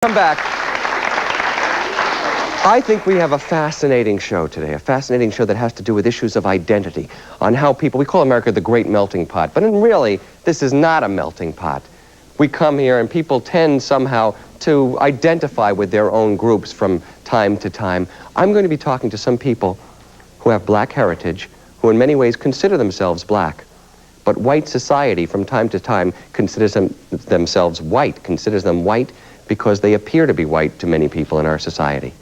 Come back. I think we have a fascinating show today, a fascinating show that has to do with issues of identity, on how people, we call America the great melting pot, but really, this is not a melting pot. We come here and people tend somehow to identify with their own groups from time to time. I'm going to be talking to some people who have black heritage, who in many ways consider themselves black. But white society from time to time considers themselves white, considers them white because they appear to be white to many people in our society.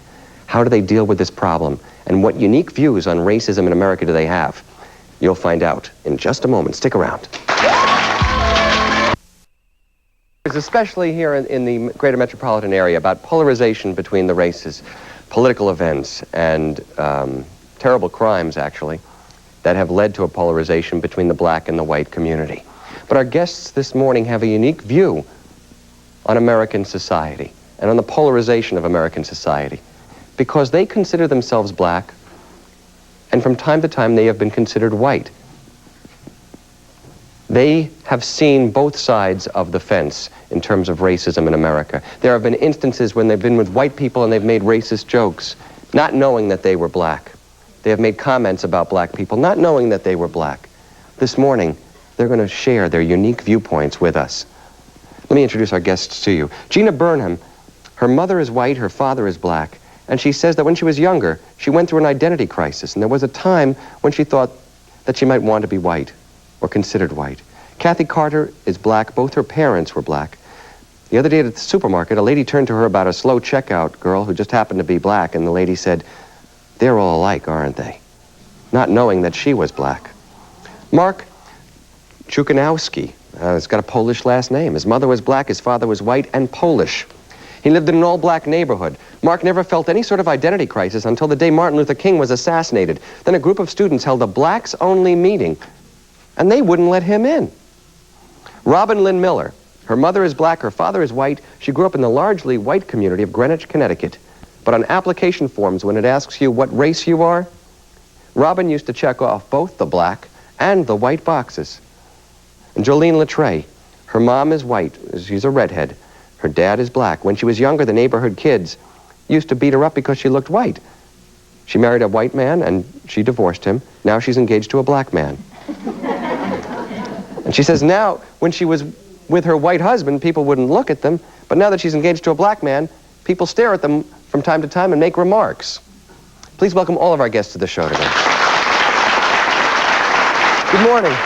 How do they deal with this problem? And what unique views on racism in America do they have? You'll find out in just a moment. Stick around. Especially here in the greater metropolitan area, about polarization between the races, political events, and terrible crimes, actually, that have led to a polarization between the black and the white community. But our guests this morning have a unique view on American society and on the polarization of American society, because they consider themselves black, and from time to time they have been considered white. They have seen both sides of the fence in terms of racism in America. There have been instances when they've been with white people and they've made racist jokes, not knowing that they were black. They have made comments about black people, not knowing that they were black. This morning, they're going to share their unique viewpoints with us. Let me introduce our guests to you. Gina Burnham, her mother is white, her father is black, and she says that when she was younger, she went through an identity crisis, and there was a time when she thought that she might want to be white, or considered white. Kathy Carter is black. Both her parents were black. The other day at the supermarket, a lady turned to her about a slow checkout girl who just happened to be black, and the lady said, "They're all alike, aren't they?" Not knowing that she was black. Mark Chukanowski has got a Polish last name. His mother was black, his father was white and Polish. He lived in an all-black neighborhood. Mark never felt any sort of identity crisis until the day Martin Luther King was assassinated. Then a group of students held a blacks-only meeting, and they wouldn't let him in. Robin Lynn Miller. Her mother is black, her father is white. She grew up in the largely white community of Greenwich, Connecticut. But on application forms, when it asks you what race you are, Robin used to check off both the black and the white boxes. And Jolene Latre, her mom is white, she's a redhead. Her dad is black. When she was younger, the neighborhood kids used to beat her up because she looked white. She married a white man and she divorced him. Now she's engaged to a black man. And she says now, when she was with her white husband, people wouldn't look at them, but now that she's engaged to a black man, people stare at them from time to time and make remarks. Please welcome all of our guests to the show today. Good morning.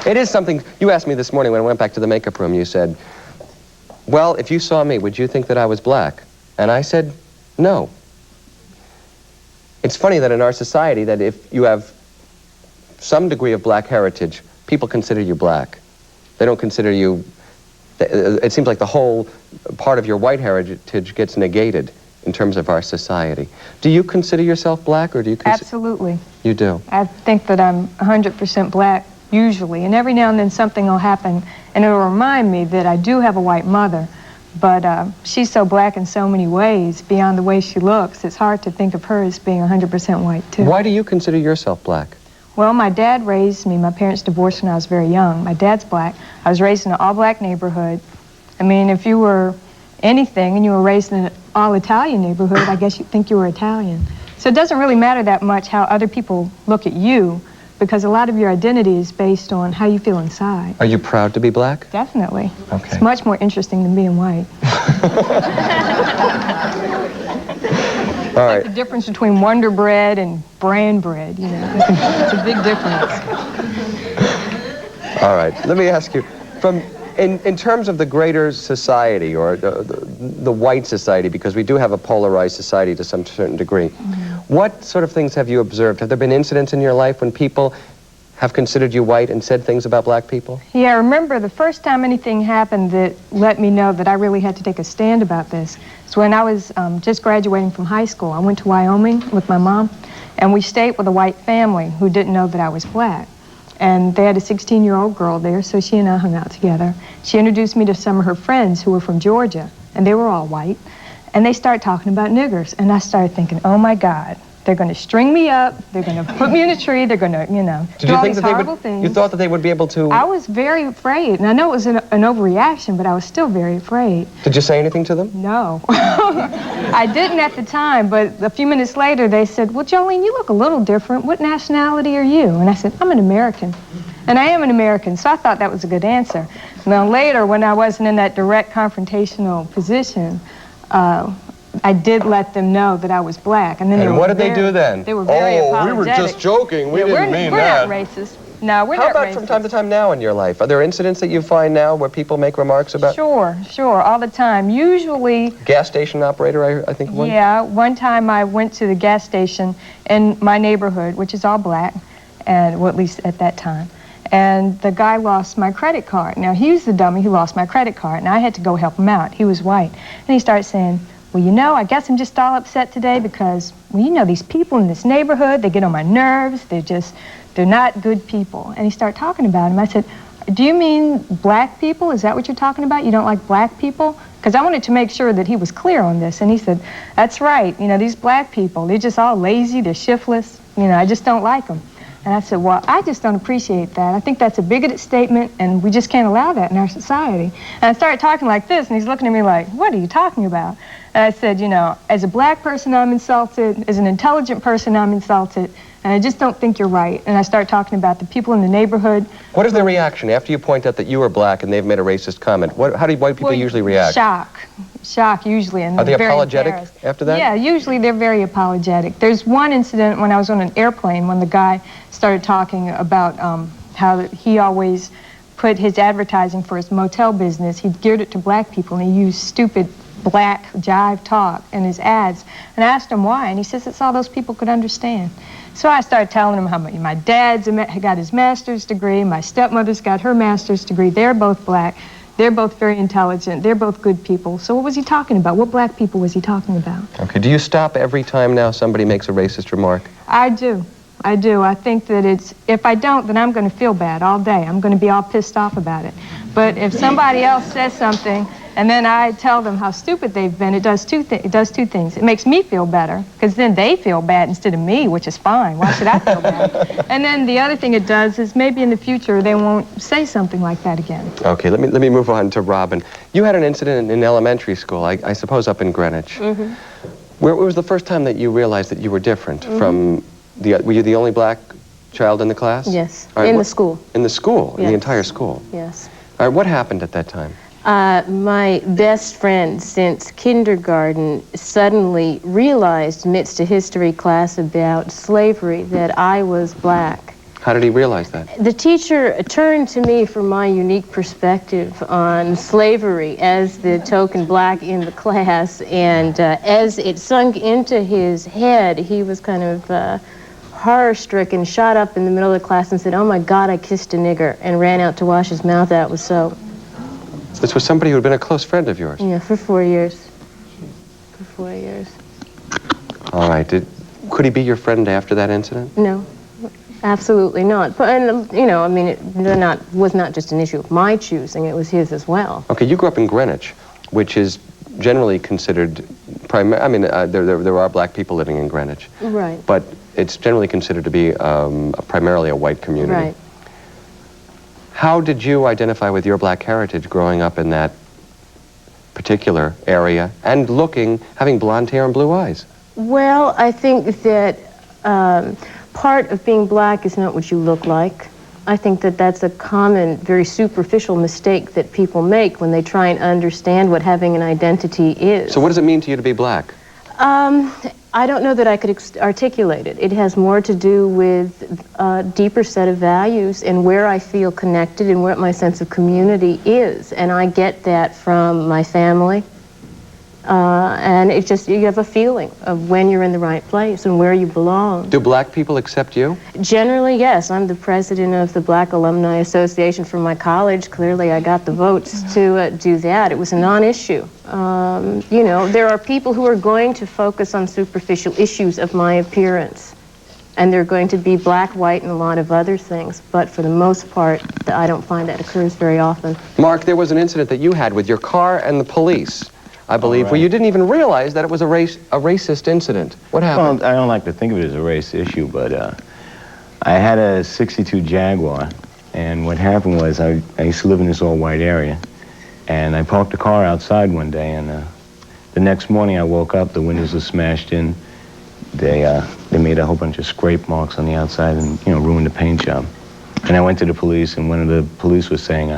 It is something, you asked me this morning when I went back to the makeup room, you said, well, if you saw me, would you think that I was black? And I said, no. It's funny that in our society that if you have some degree of black heritage, people consider you black. They don't consider you, it seems like the whole part of your white heritage gets negated in terms of our society. Do you consider yourself black, or do you consider... Absolutely. You do? I think that I'm 100% black, usually, and every now and then something will happen, and it'll remind me that I do have a white mother, but she's so black in so many ways, beyond the way she looks, it's hard to think of her as being 100% white, too. Why do you consider yourself black? Well, my dad raised me. My parents divorced when I was very young. My dad's black. I was raised in an all-black neighborhood. I mean, if you were anything and you were raised in an all-Italian neighborhood, I guess you'd think you were Italian. So it doesn't really matter that much how other people look at you, because a lot of your identity is based on how you feel inside. Are you proud to be black? Definitely. Okay. It's much more interesting than being white. All right. Like the difference between Wonder Bread and Bran Bread, you know. It's a big difference. All right. Let me ask you, in terms of the greater society, or the white society, because we do have a polarized society to some certain degree, what sort of things have you observed? Have there been incidents in your life when people have considered you white and said things about black people? Yeah, I remember the first time anything happened that let me know that I really had to take a stand about this. So when I was just graduating from high school, I went to Wyoming with my mom, and we stayed with a white family who didn't know that I was black. And they had a 16-year-old girl there, so she and I hung out together. She introduced me to some of her friends who were from Georgia, and they were all white. And they started talking about niggers, and I started thinking, oh my God, they're going to string me up, they're going to put me in a tree, they're going to, you know, do all these horrible things. You thought that they would be able to... I was very afraid, and I know it was an overreaction, but I was still very afraid. Did you say anything to them? No. I didn't at the time, but a few minutes later they said, well, Jolene, you look a little different. What nationality are you? And I said, I'm an American. And I am an American, so I thought that was a good answer. Now later, when I wasn't in that direct confrontational position, I did let them know that I was black. And then what did they do then? They were very apologetic. We were just joking. We didn't mean that. We're not racist. No, we're not racist. How about from time to time now in your life? Are there incidents that you find now where people make remarks about? Sure, all the time. Usually... Gas station operator, I think one? Yeah, one time I went to the gas station in my neighborhood, which is all black, and well, at least at that time. And the guy lost my credit card. Now, he was the dummy who lost my credit card, and I had to go help him out. He was white. And he started saying, well, you know, I guess I'm just all upset today because, well, you know, these people in this neighborhood, they get on my nerves. They're not good people. And he started talking about him. I said, do you mean black people? Is that what you're talking about? You don't like black people? Because I wanted to make sure that he was clear on this. And he said, that's right. You know, these black people, they're just all lazy. They're shiftless. You know, I just don't like them. And I said, well, I just don't appreciate that. I think that's a bigoted statement, and we just can't allow that in our society. And I started talking like this, and he's looking at me like, what are you talking about? And I said, you know, as a black person, I'm insulted. As an intelligent person, I'm insulted. And I just don't think you're right. And I started talking about the people in the neighborhood. What is their reaction after you point out that you are black and they've made a racist comment? How do white people usually react? Shock, usually. And are they apologetic after that? Yeah, usually they're very apologetic. There's one incident when I was on an airplane when the guy started talking about how he always put his advertising for his motel business. He geared it to black people, and he used stupid black jive talk in his ads. And I asked him why, and he says it's all those people could understand. So I started telling him how my dad's got his master's degree, my stepmother's got her master's degree, they're both black, they're both very intelligent, they're both good people. So what was he talking about? What black people was he talking about? Okay, do you stop every time now somebody makes a racist remark? I do. I think that if I don't, then I'm going to feel bad all day. I'm going to be all pissed off about it. But if somebody else says something, and then I tell them how stupid they've been, it does two things. It makes me feel better, because then they feel bad instead of me, which is fine. Why should I feel bad? And then the other thing it does is maybe in the future they won't say something like that again. Okay, let me move on to Robin. You had an incident in elementary school, I suppose up in Greenwich. Mm-hmm. Where was the first time that you realized that you were different from were you the only black child in the class? Yes, in the school. In the school, yes. In the entire school? Yes. All right, what happened at that time? My best friend since kindergarten suddenly realized amidst a history class about slavery that I was black. How did he realize that? The teacher turned to me for my unique perspective on slavery as the token black in the class, and as it sunk into his head, he was kind of horror-stricken, shot up in the middle of the class and said, oh my God, I kissed a nigger, and ran out to wash his mouth out with soap. This was somebody who had been a close friend of yours? Yeah, for 4 years. For 4 years. All right. Could he be your friend after that incident? No, absolutely not. And, you know, I mean, it was not just an issue of my choosing, it was his as well. Okay, you grew up in Greenwich, which is generally considered, I mean, there are black people living in Greenwich. Right. But it's generally considered to be primarily a white community. Right. How did you identify with your black heritage growing up in that particular area and having blonde hair and blue eyes? Well, I think that part of being black is not what you look like. I think that that's a common, very superficial mistake that people make when they try and understand what having an identity is. So what does it mean to you to be black? I don't know that I could articulate it. It has more to do with a deeper set of values and where I feel connected and what my sense of community is. And I get that from my family. And it's just, you have a feeling of when you're in the right place and where you belong. Do black people accept you? Generally, yes. I'm the president of the Black Alumni Association from my college. Clearly, I got the votes to do that. It was a non-issue. You know, there are people who are going to focus on superficial issues of my appearance. And they're going to be black, white, and a lot of other things. But for the most part, I don't find that occurs very often. Mark, there was an incident that you had with your car and the police. I believe, right. where you didn't even realize that it was a racist incident. What happened? Well, I don't like to think of it as a race issue, but I had a '62 Jaguar, and what happened was I used to live in this all-white area, and I parked the car outside one day, and the next morning I woke up, the windows were smashed in. They made a whole bunch of scrape marks on the outside and, you know, ruined the paint job. And I went to the police, and one of the police was saying,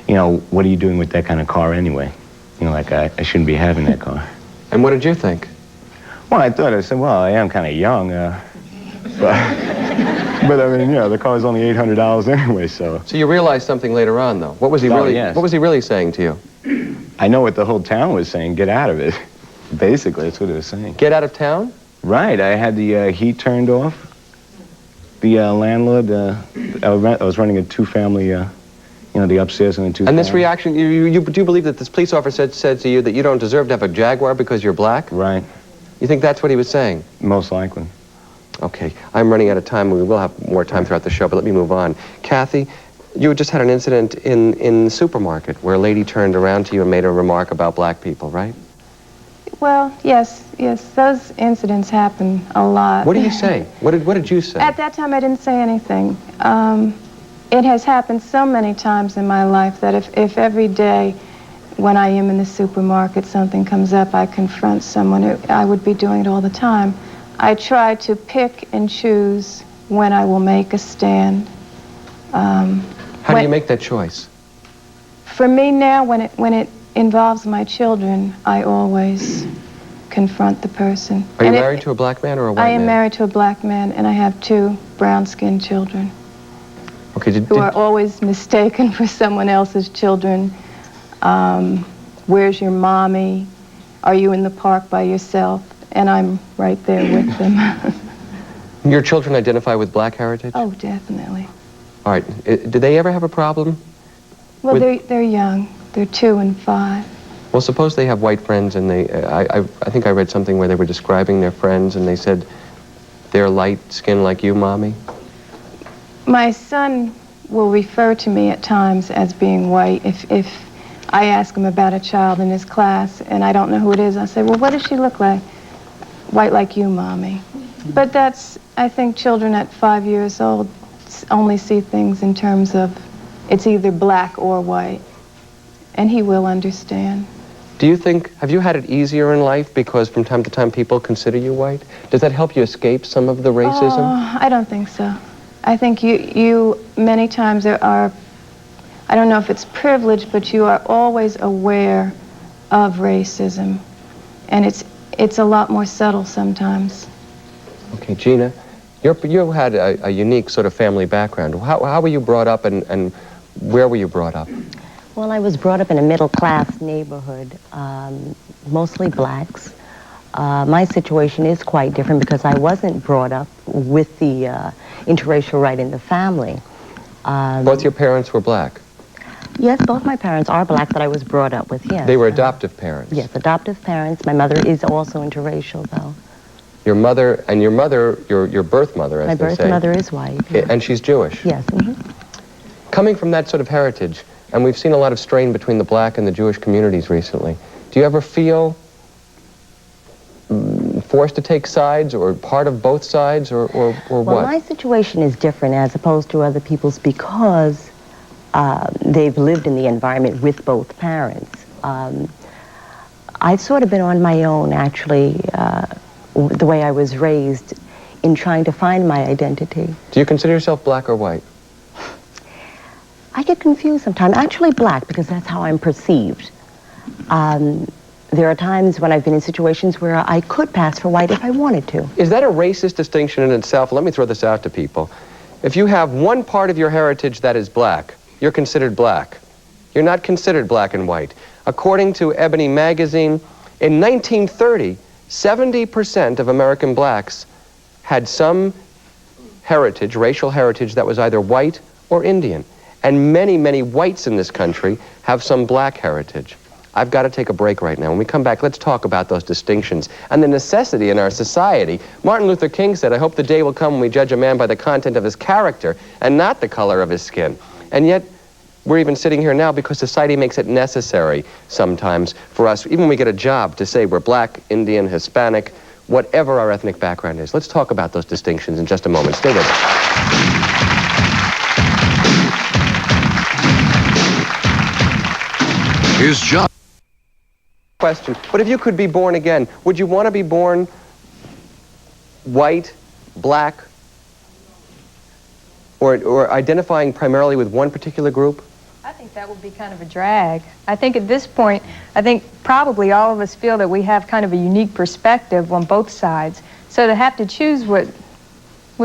you know, what are you doing with that kind of car anyway? You know, like, I shouldn't be having that car. And what did you think? Well, I said, well, I am kind of young, but I mean, you know, the car's only $800 anyway, so. So you realized something later on, though. What was he really? Yes. What was he really saying to you? I know what the whole town was saying. Get out of it. Basically, that's what it was saying. Get out of town? Right. I had the heat turned off. The landlord, I was running a two-family, you know, the upstairs and the two. And this reaction, do you believe that this police officer said to you that you don't deserve to have a Jaguar because you're black? Right. You think that's what he was saying? Most likely. Okay. I'm running out of time. We will have more time throughout the show, but let me move on. Kathy, you just had an incident in the supermarket where a lady turned around to you and made a remark about black people, right? Well, yes, those incidents happen a lot. What do you say? What did you say? At that time, I didn't say anything. It has happened so many times in my life that if every day when I am in the supermarket something comes up, I confront someone, I would be doing it all the time. I try to pick and choose when I will make a stand. How do you make that choice? For me now, when it involves my children, I always confront the person. Are you married to a black man or a white man? I am married to a black man, and I have 2 brown-skinned children. Okay, who are always mistaken for someone else's children. Where's your mommy? Are you in the park by yourself? And I'm right there with them. Your children identify with black heritage? Oh, definitely. All right. Do they ever have a problem? Well, they're young. They're 2 and 5. Well, suppose they have white friends, and I think I read something where they were describing their friends, and they said, they're light skin like you, Mommy? My son will refer to me at times as being white. If I ask him about a child in his class, and I don't know who it is, I say, well, what does she look like? White like you, Mommy. But that's, I think children at 5 years old only see things in terms of it's either black or white. And he will understand. Do you think, have you had it easier in life because from time to time people consider you white? Does that help you escape some of the racism? Oh, I don't think so. I think you many times are, I don't know if it's privilege, but you are always aware of racism. And it's a lot more subtle sometimes. Okay, Gina, you had a unique sort of family background. How were you brought up and where were you brought up? Well, I was brought up in a middle-class neighborhood, mostly blacks. My situation is quite different because I wasn't brought up with the interracial right in the family. Both your parents were black? Yes, both my parents are black that I was brought up with, yes. They were adoptive parents? Yes, adoptive parents. My mother is also interracial, though. Your mother, and your mother, your birth mother, as My they say. birth mother is white. Yes. And she's Jewish? Yes. Coming from that sort of heritage, and we've seen a lot of strain between the black and the Jewish communities recently, do you ever feel forced to take sides or part of both sides or what? Well, my situation is different as opposed to other people's because they've lived in the environment with both parents. I've sort of been on my own, actually, the way I was raised in trying to find my identity. Do you consider yourself black or white? I get confused sometimes. Actually black, because that's how I'm perceived. There are times when I've been in situations where I could pass for white if I wanted to. Is that a racist distinction in itself? Let me throw this out to people. If you have one part of your heritage that is black, you're considered black. You're not considered black and white. According to Ebony magazine, in 1930, 70% of American blacks had some heritage, racial heritage, that was either white or Indian. And many, many whites in this country have some black heritage. I've got to take a break right now. When we come back, let's talk about those distinctions and the necessity in our society. Martin Luther King said, I hope the day will come when we judge a man by the content of his character and not the color of his skin. And yet, we're even sitting here now because society makes it necessary sometimes for us, even when we get a job, to say we're black, Indian, Hispanic, whatever our ethnic background is. Let's talk about those distinctions in just a moment. Stay with us. Here's John. Question, but if you could be born again, would you want to be born white, black, or identifying primarily with one particular group? I think that would be kind of a drag. I think at this point, I think probably all of us feel that we have kind of a unique perspective on both sides. So to have to choose would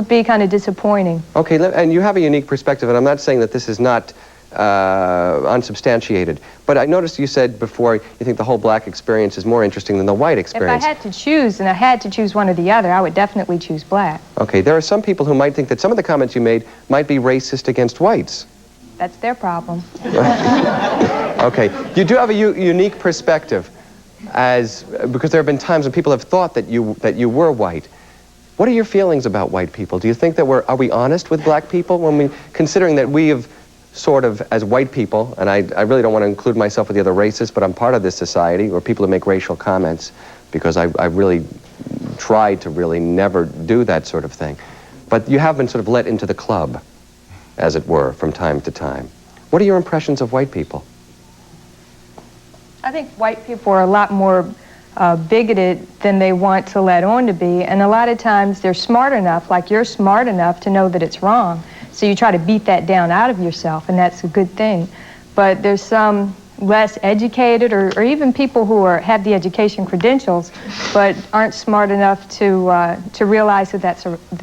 be kind of disappointing. Okay, and you have a unique perspective, and I'm not saying that this is not unsubstantiated. But I noticed you said before you think the whole black experience is more interesting than the white experience. If I had to choose, and I had to choose one or the other, I would definitely choose black. Okay, there are some people who might think that some of the comments you made might be racist against whites. That's their problem. Okay, you do have a unique perspective, because there have been times when people have thought that you were white. What are your feelings about white people? Do you think that are we honest with black people considering that we have sort of, as white people, and I really don't want to include myself with the other races, but I'm part of this society where people who make racial comments, because I really try to really never do that sort of thing. But you have been sort of let into the club, as it were, from time to time. What are your impressions of white people? I think white people are a lot more bigoted than they want to let on to be, and a lot of times they're smart enough, like you're smart enough to know that it's wrong. So you try to beat that down out of yourself, and that's a good thing. But there's some less educated, or even people who have the education credentials, but aren't smart enough to realize that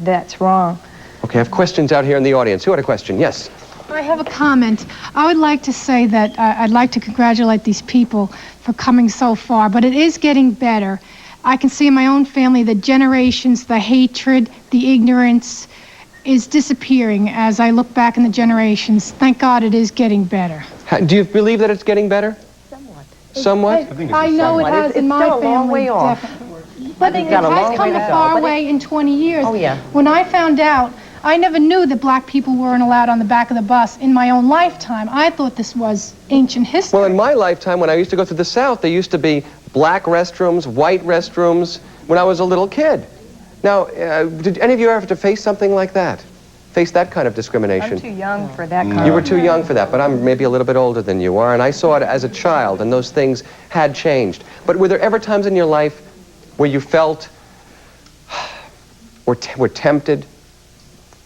that's wrong. Okay, I have questions out here in the audience. Who had a question? Yes. I have a comment. I would like to say that I'd like to congratulate these people for coming so far, but it is getting better. I can see in my own family the generations, the hatred, the ignorance is disappearing as I look back in the generations. Thank God it is getting better. Do you believe that it's getting better? Somewhat. Somewhat? I know it has in my still a long family, way off. definitely. But it got a long has come way a to go, far but way in 20 years. Oh, yeah. When I found out, I never knew that black people weren't allowed on the back of the bus in my own lifetime. I thought this was ancient history. Well, in my lifetime, when I used to go through the South, there used to be black restrooms, white restrooms, when I was a little kid. Now, did any of you ever have to face something like that? Face that kind of discrimination? I'm too young for that kind You were too young for that, but I'm maybe a little bit older than you are, and I saw it as a child, and those things had changed. But were there ever times in your life where you felt or were tempted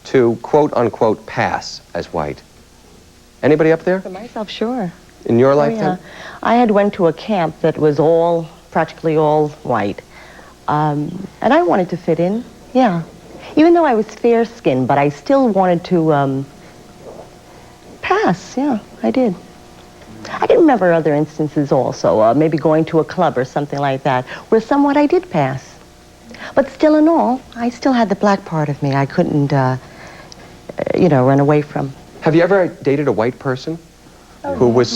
to, quote-unquote, pass as white? Anybody up there? For myself, sure. In your Oh, lifetime? yeah. I had went to a camp that was practically all white. And I wanted to fit in, yeah. Even though I was fair-skinned, but I still wanted to pass, yeah, I did. I can remember other instances also, maybe going to a club or something like that, where somewhat I did pass. But still in all, I still had the black part of me I couldn't, run away from. Have you ever dated a white person who was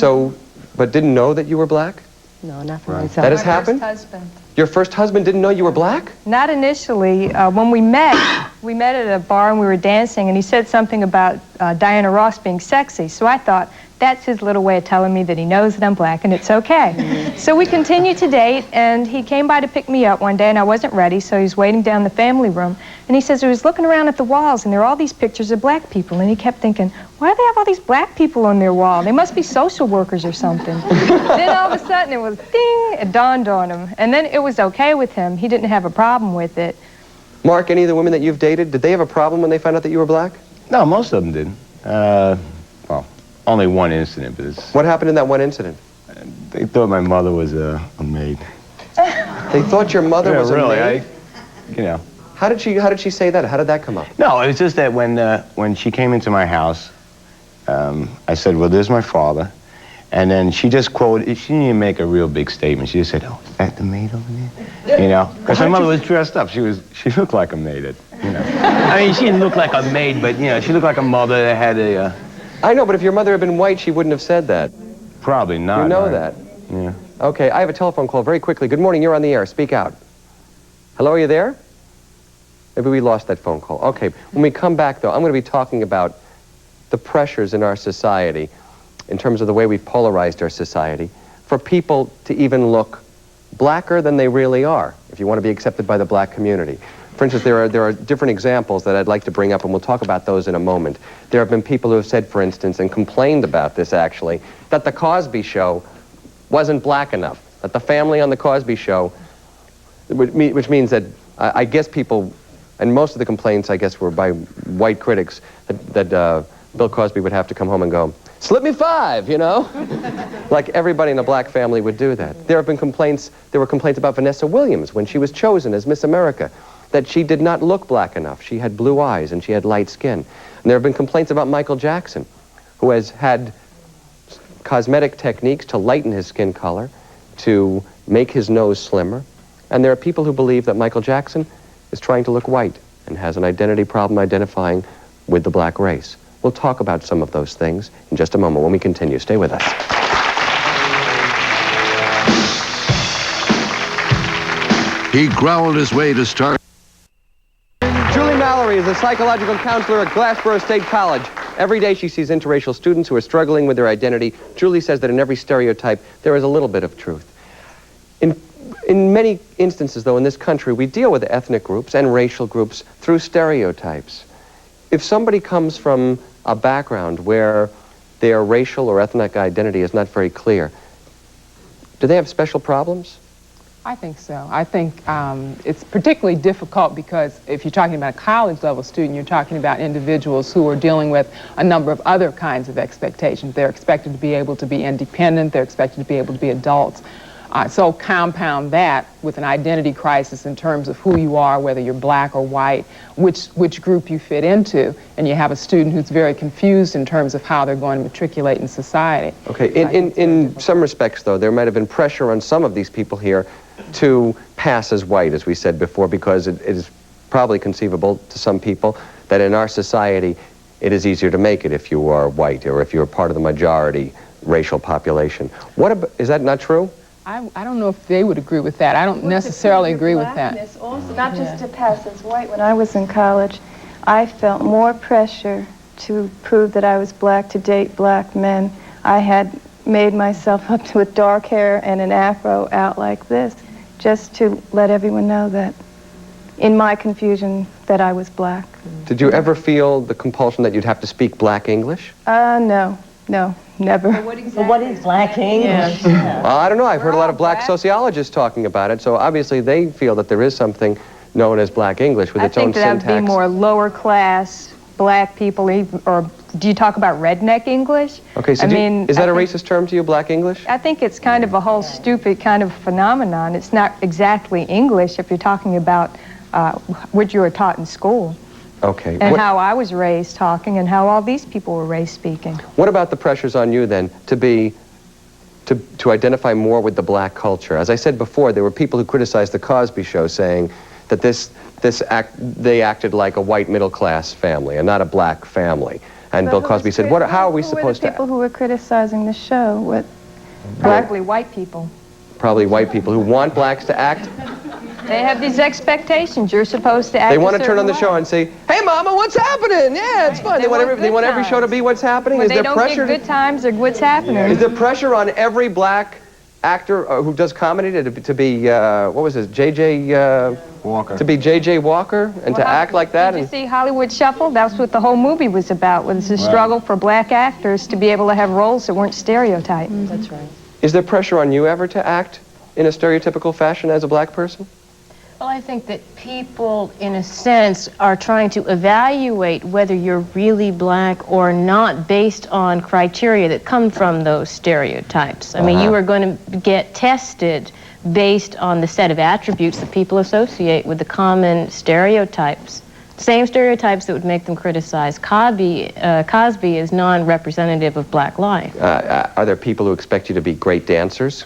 but didn't know that you were black? No, not for Right. myself. That has happened? My first husband. Your first husband didn't know you were black? Not initially. When we met at a bar and we were dancing, and he said something about Diana Ross being sexy. So I thought, that's his little way of telling me that he knows that I'm black and it's okay. So we continued to date, and he came by to pick me up one day, and I wasn't ready, so he was waiting down the family room. And he says he was looking around at the walls, and there are all these pictures of black people, and he kept thinking, why do they have all these black people on their wall? They must be social workers or something. Then all of a sudden it was ding, it dawned on him. And then it was okay with him. He didn't have a problem with it. Mark, any of the women that you've dated, did they have a problem when they found out that you were black? No, most of them didn't. Well, only one incident, but What happened in that one incident? they thought my mother was a maid. They thought your mother was really, a maid? How did she say that? How did that come up? No, it was just that when she came into my house, I said, well, there's my father. And then she just quoted, she didn't even make a real big statement. She just said, oh, is that the maid over there? Because my mother was dressed up. She looked like a maid, I mean, she didn't look like a maid, but, she looked like a mother that had a... I know, but if your mother had been white, she wouldn't have said that. Probably not. You know right? that. Yeah. Okay, I have a telephone call very quickly. Good morning, you're on the air. Speak out. Hello, are you there? Maybe we lost that phone call. Okay, when we come back, though, I'm going to be talking about the pressures in our society in terms of the way we've polarized our society, for people to even look blacker than they really are, if you want to be accepted by the black community. For instance, there are different examples that I'd like to bring up, and we'll talk about those in a moment. There have been people who have said, for instance, and complained about this actually, that the Cosby Show wasn't black enough, that the family on the Cosby Show, which means that I guess people, and most of the complaints, I guess, were by white critics, that Bill Cosby would have to come home and go, "Slip me 5, you know?" Like everybody in a black family would do that. There were complaints about Vanessa Williams when she was chosen as Miss America, that she did not look black enough. She had blue eyes and she had light skin. And there have been complaints about Michael Jackson, who has had cosmetic techniques to lighten his skin color, to make his nose slimmer. And there are people who believe that Michael Jackson is trying to look white and has an identity problem identifying with the black race. We'll talk about some of those things in just a moment when we continue. Stay with us. He growled his way to start. Julie Mallory is a psychological counselor at Glassboro State College. Every day she sees interracial students who are struggling with their identity. Julie says that in every stereotype there is a little bit of truth. In many instances, though, in this country, we deal with ethnic groups and racial groups through stereotypes. If somebody comes from a background where their racial or ethnic identity is not very clear, do they have special problems? I think so. I think it's particularly difficult because if you're talking about a college-level student, you're talking about individuals who are dealing with a number of other kinds of expectations. They're expected to be able to be independent. They're expected to be able to be adults. So compound that with an identity crisis in terms of who you are, whether you're black or white, which group you fit into, and you have a student who's very confused in terms of how they're going to matriculate in society. Okay, in some respects, though, there might have been pressure on some of these people here to pass as white, as we said before, because it is probably conceivable to some people that in our society it is easier to make it if you are white or if you're part of the majority racial population. Is that not true? I don't know if they would agree with that. I don't necessarily agree with that. Also, not just to pass as white. When I was in college, I felt more pressure to prove that I was black, to date black men. I had made myself up with dark hair and an afro out like this, just to let everyone know that, in my confusion, that I was black. Did you ever feel the compulsion that you'd have to speak black English? No, never. Well, what is black English? Yeah. I don't know. I've heard a lot of black sociologists talking about it, so obviously they feel that there is something known as black English with its own syntax. I think that would be more lower class black people, or do you talk about redneck English? Okay, so is that a racist term to you, black English? I think it's kind of a whole stupid kind of phenomenon. It's not exactly English if you're talking about what you were taught in school. Okay. And how I was raised talking and how all these people were raised speaking. What about the pressures on you then to identify more with the black culture? As I said before, there were people who criticized the Cosby Show saying that they acted like a white middle-class family and not a black family. And Bill Cosby said, how are we supposed to... People who were criticizing the show, Probably white people. Probably white people who want blacks to act. They have these expectations. You're supposed to act. They want to turn on the show and say, "Hey, Mama, what's happening?" Yeah, it's fun. They want every show to be what's happening. When they don't get good times or what's happening. Is there pressure on every black actor who does comedy to be what was it, J.J. Walker? To be J.J. Walker and to act like that? Did you see Hollywood Shuffle? That's what the whole movie was about. Was the struggle for black actors to be able to have roles that weren't stereotyped. That's right. Is there pressure on you ever to act in a stereotypical fashion as a black person? Well, I think that people, in a sense, are trying to evaluate whether you're really black or not based on criteria that come from those stereotypes. I mean, you are going to get tested based on the set of attributes that people associate with the common stereotypes. Same stereotypes that would make them criticize Cosby is non-representative of black life. Are there people who expect you to be great dancers?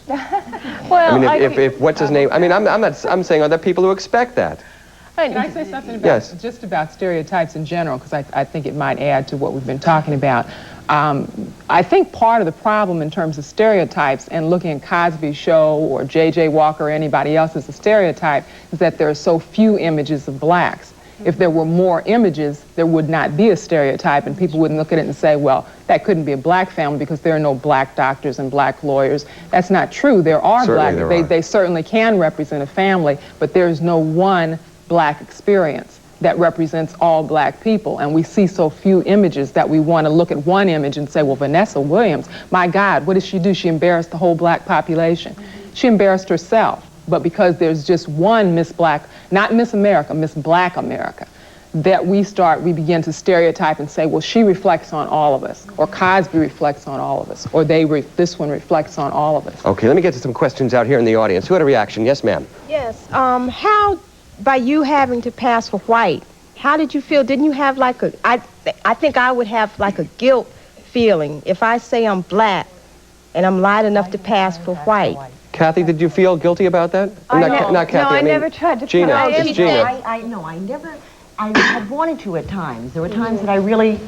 Well, I mean, if what's his name? I mean, I'm saying, are there people who expect that? Can I say something about just about stereotypes in general, because I think it might add to what we've been talking about. I think part of the problem in terms of stereotypes and looking at Cosby's Show or J.J. Walker or anybody else as a stereotype is that there are so few images of blacks. If there were more images, there would not be a stereotype, and people wouldn't look at it and say, well, that couldn't be a black family because there are no black doctors and black lawyers. That's not true. There are they certainly can represent a family, but there's no one black experience that represents all black people. And we see so few images that we want to look at one image and say, well, Vanessa Williams, my God, what did she do? She embarrassed the whole black population. She embarrassed herself. But because there's just one Miss Black, not Miss America, Miss Black America, that we begin to stereotype and say, well, she reflects on all of us, or Cosby reflects on all of us, or this one reflects on all of us. Okay, let me get to some questions out here in the audience. Who had a reaction? Yes, ma'am. Yes, how, by you having to pass for white, how did you feel? Didn't you have like I think I would have like a guilt feeling if I say I'm black and I'm light enough to pass for white. Kathy, did you feel guilty about that? Not Kathy. No, I mean, never tried to Gina. put It's Gina. I had wanted to at times. There were times that I really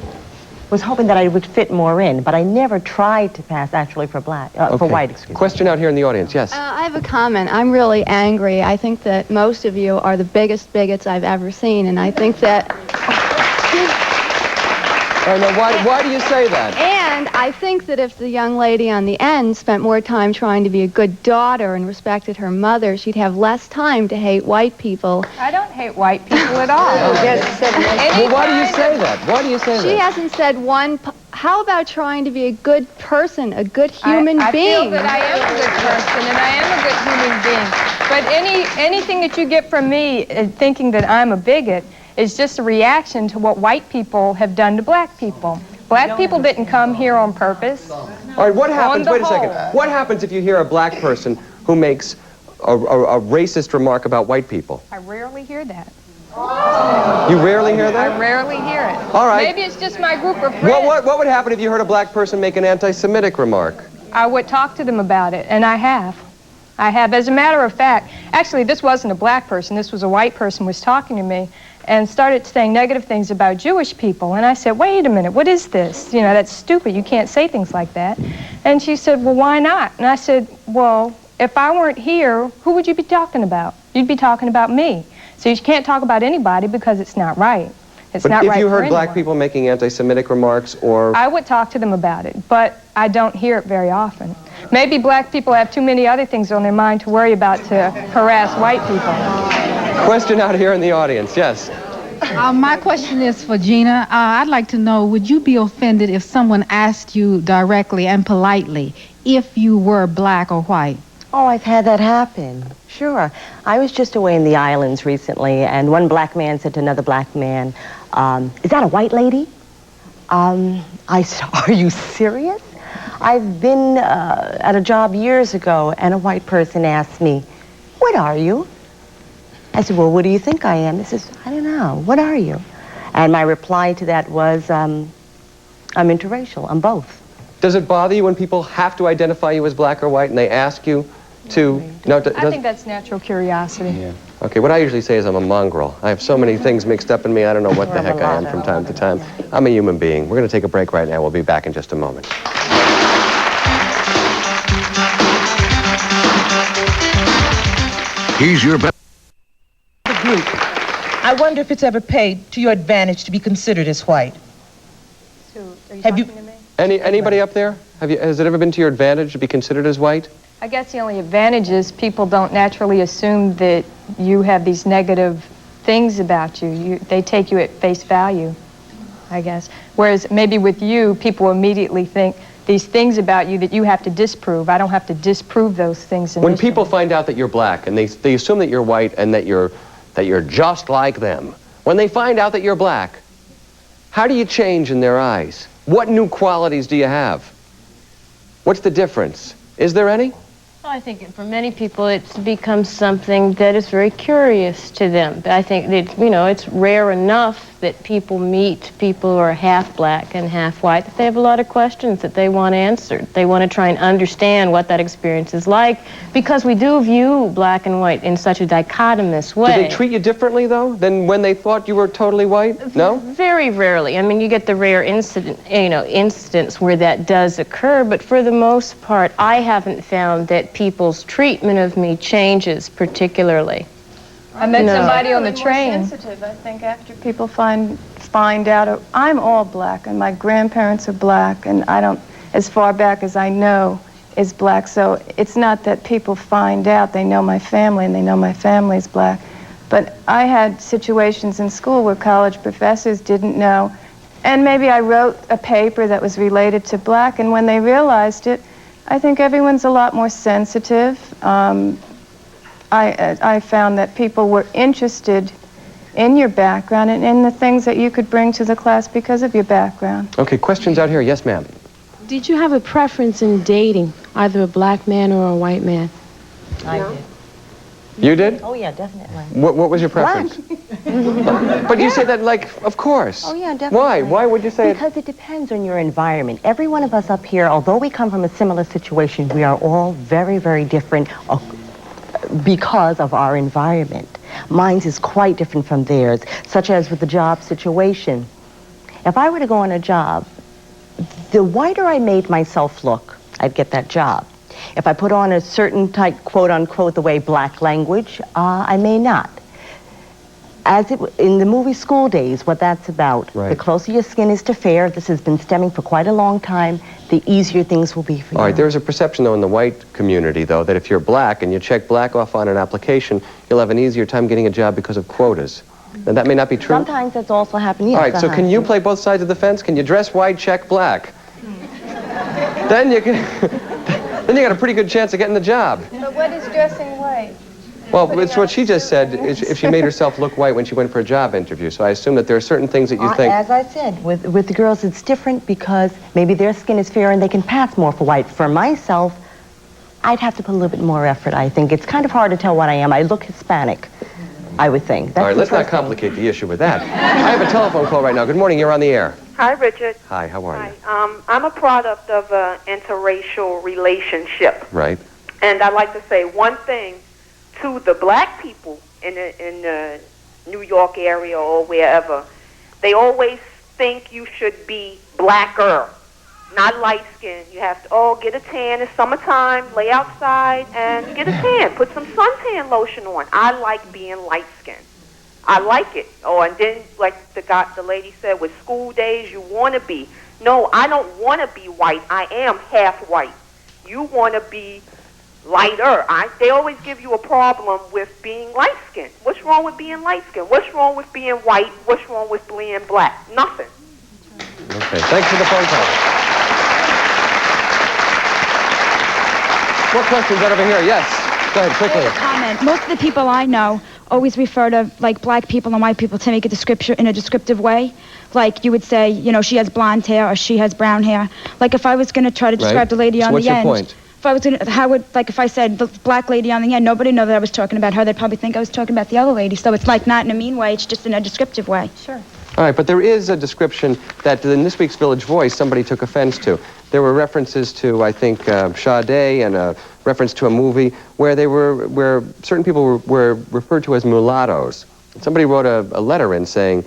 was hoping that I would fit more in, but I never tried to pass actually for for white, excuse me. Question out here in the audience, yes. I have a comment. I'm really angry. I think that most of you are the biggest bigots I've ever seen, and I think that... Why do you say that? And I think that if the young lady on the end spent more time trying to be a good daughter and respected her mother, she'd have less time to hate white people. I don't hate white people at all. Well, why do you say that? Why do you say that? She hasn't said one... How about trying to be a good person, a good human I being? I feel that I am a good person and I am a good human being. But anything that you get from me thinking that I'm a bigot is just a reaction to what white people have done to black people. Black people didn't come here on purpose. All right, what happens, wait a second, what happens if you hear a black person who makes a racist remark about white people? I rarely hear that. You rarely hear that? I rarely hear it. All right. Maybe it's just my group of friends. What would happen if you heard a black person make an anti-Semitic remark? I would talk to them about it, and I have. As a matter of fact, actually this wasn't a black person, this was a white person was talking to me and started saying negative things about Jewish people. And I said, wait a minute, what is this? You know, that's stupid, you can't say things like that. And she said, well, why not? And I said, well, if I weren't here, who would you be talking about? You'd be talking about me. So you can't talk about anybody because it's not right. It's not right for anyone. But if you heard black people making anti-Semitic remarks or... I would talk to them about it, but I don't hear it very often. Maybe black people have too many other things on their mind to worry about to harass white people. Question out here in the audience, yes. My question is for Gina. I'd like to know, would you be offended if someone asked you directly and politely if you were black or white? Oh, I've had that happen. Sure. I was just away in the islands recently, and one black man said to another black man, is that a white lady? I said, are you serious? I've been at a job years ago, and a white person asked me, what are you? I said, well, what do you think I am? He says, I don't know. What are you? And my reply to that was, I'm interracial. I'm both. Does it bother you when people have to identify you as black or white and they ask you to... No, I think that's natural curiosity. Yeah. Okay, what I usually say is I'm a mongrel. I have so many things mixed up in me, I don't know what the heck I am from time to time. I'm a human being. We're going to take a break right now. We'll be back in just a moment. He's your best. Group. I wonder if it's ever paid to your advantage to be considered as white. So, are you Have talking you- to me? Anybody up there? Has it ever been to your advantage to be considered as white? I guess the only advantage is people don't naturally assume that you have these negative things about you. They take you at face value, I guess. Whereas maybe with you, people immediately think these things about you that you have to disprove. I don't have to disprove those things initially. When people find out that you're black and they assume that you're white and that you're just like them, when they find out that you're black, how do you change in their eyes? What new qualities do you have? What's the difference? Is there any? Well, I think for many people it's become something that is very curious to them. I think that, you know, it's rare enough that people meet people who are half black and half white, that they have a lot of questions that they want answered. They want to try and understand what that experience is like, because we do view black and white in such a dichotomous way. Do they treat you differently, though, than when they thought you were totally white? No? Very rarely. I mean, you get the rare instance where that does occur, but for the most part, I haven't found that people's treatment of me changes particularly. I met somebody on the More train. sensitive, I think, after people find out. I'm all black, and my grandparents are black, and I don't, as far back as I know, is black. So it's not that people find out. They know my family, and they know my family's black. But I had situations in school where college professors didn't know, and maybe I wrote a paper that was related to black, and when they realized it, I think everyone's a lot more sensitive. I found that people were interested in your background and in the things that you could bring to the class because of your background. Okay, questions out here? Yes, ma'am. Did you have a preference in dating, either a black man or a white man? I did. You did? Oh, yeah, definitely. What was your preference? But you say that like, of course. Oh, yeah, definitely. Why? Why would you say it? Because it depends on your environment. Every one of us up here, although we come from a similar situation, we are all very, very different because of our environment. Mine is quite different from theirs, such as with the job situation. If I were to go on a job, the whiter I made myself look, I'd get that job. If I put on a certain type, quote unquote, the way black language, I may not. As in the movie School Days, what that's about, the closer your skin is to fair, this has been stemming for quite a long time, the easier things will be for you. All right, there's a perception, though, in the white community, though, that if you're black and you check black off on an application, you'll have an easier time getting a job because of quotas. And that may not be true. Sometimes that's also happening. Yes, all right, so can you play both sides of the fence? Can you dress white, check black? Then you can... then you got a pretty good chance of getting the job. But what is dressing white? Well, it's what she just said, if she made herself look white when she went for a job interview. So I assume that there are certain things that you think... As I said, with the girls, it's different because maybe their skin is fair and they can pass more for white. For myself, I'd have to put a little bit more effort, I think. It's kind of hard to tell what I am. I look Hispanic, I would think. That's all right, let's not complicate the issue with that. I have a telephone call right now. Good morning, you're on the air. Hi, Richard. Hi, how are you? I'm a product of an interracial relationship. Right. And I'd like to say one thing to the black people in the New York area or wherever. They always think you should be blacker, not light-skinned. You have to, get a tan. It's summertime, lay outside and get a tan. Put some suntan lotion on. I like being light-skinned. I like it. Oh, and then, like the lady said, with School Days, you want to be. No, I don't want to be white. I am half white. You want to be lighter. They always give you a problem with being light-skinned. What's wrong with being light-skinned? What's wrong with being white? What's wrong with being black? Nothing. Okay, thanks for the phone call. More questions right over here. Yes, go ahead, quickly. Comment. Most of the people I know always refer to, like, black people and white people to make a description in a descriptive way. Like, you would say, she has blonde hair or she has brown hair. Like, if I was going to try to describe the lady on the end... what's your point? If I was going to, if I said the black lady on the end, nobody know that I was talking about her. They'd probably think I was talking about the other lady. So it's like not in a mean way, it's just in a descriptive way. Sure. All right, but there is a description that in this week's Village Voice somebody took offense to. There were references to, I think, Sade and a reference to a movie where certain people were referred to as mulattoes. Somebody wrote a letter in saying,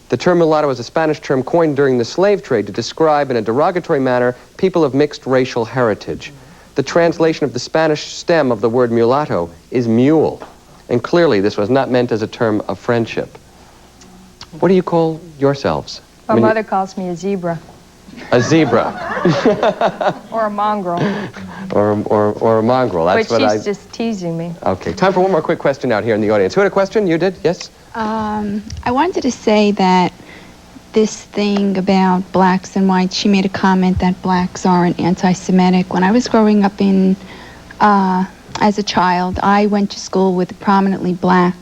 the term mulatto is a Spanish term coined during the slave trade to describe in a derogatory manner people of mixed racial heritage. The translation of the Spanish stem of the word mulatto is mule, and clearly this was not meant as a term of friendship. What do you call yourselves? My mother calls me a zebra. A zebra. Or a mongrel. Or a mongrel. That's but what she's just teasing me. Okay, time for one more quick question out here in the audience. Who had a question? You did? Yes? I wanted to say that this thing about blacks and whites, she made a comment that blacks aren't anti-Semitic. When I was growing up as a child, I went to school with a predominantly black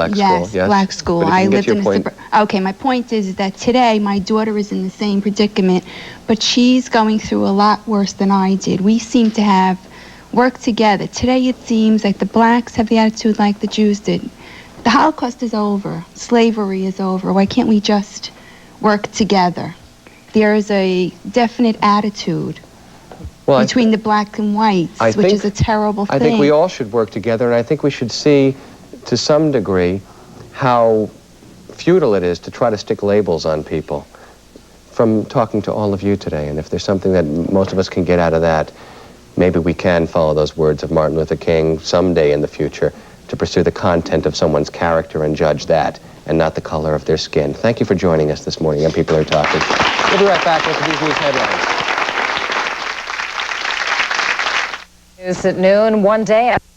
school. Yes, black school. I lived in Okay, my point is that today my daughter is in the same predicament, but she's going through a lot worse than I did. We seem to have worked together. Today it seems like the blacks have the attitude like the Jews did. The Holocaust is over. Slavery is over. Why can't we just work together? There is a definite attitude between the black and whites, which is a terrible thing. I think we all should work together, and I think we should see, to some degree, how futile it is to try to stick labels on people. From talking to all of you today, and if there's something that most of us can get out of that, maybe we can follow those words of Martin Luther King someday in the future, to pursue the content of someone's character and judge that, and not the color of their skin. Thank you for joining us this morning on People Are Talking. We'll be right back with these news headlines. News at noon, one day after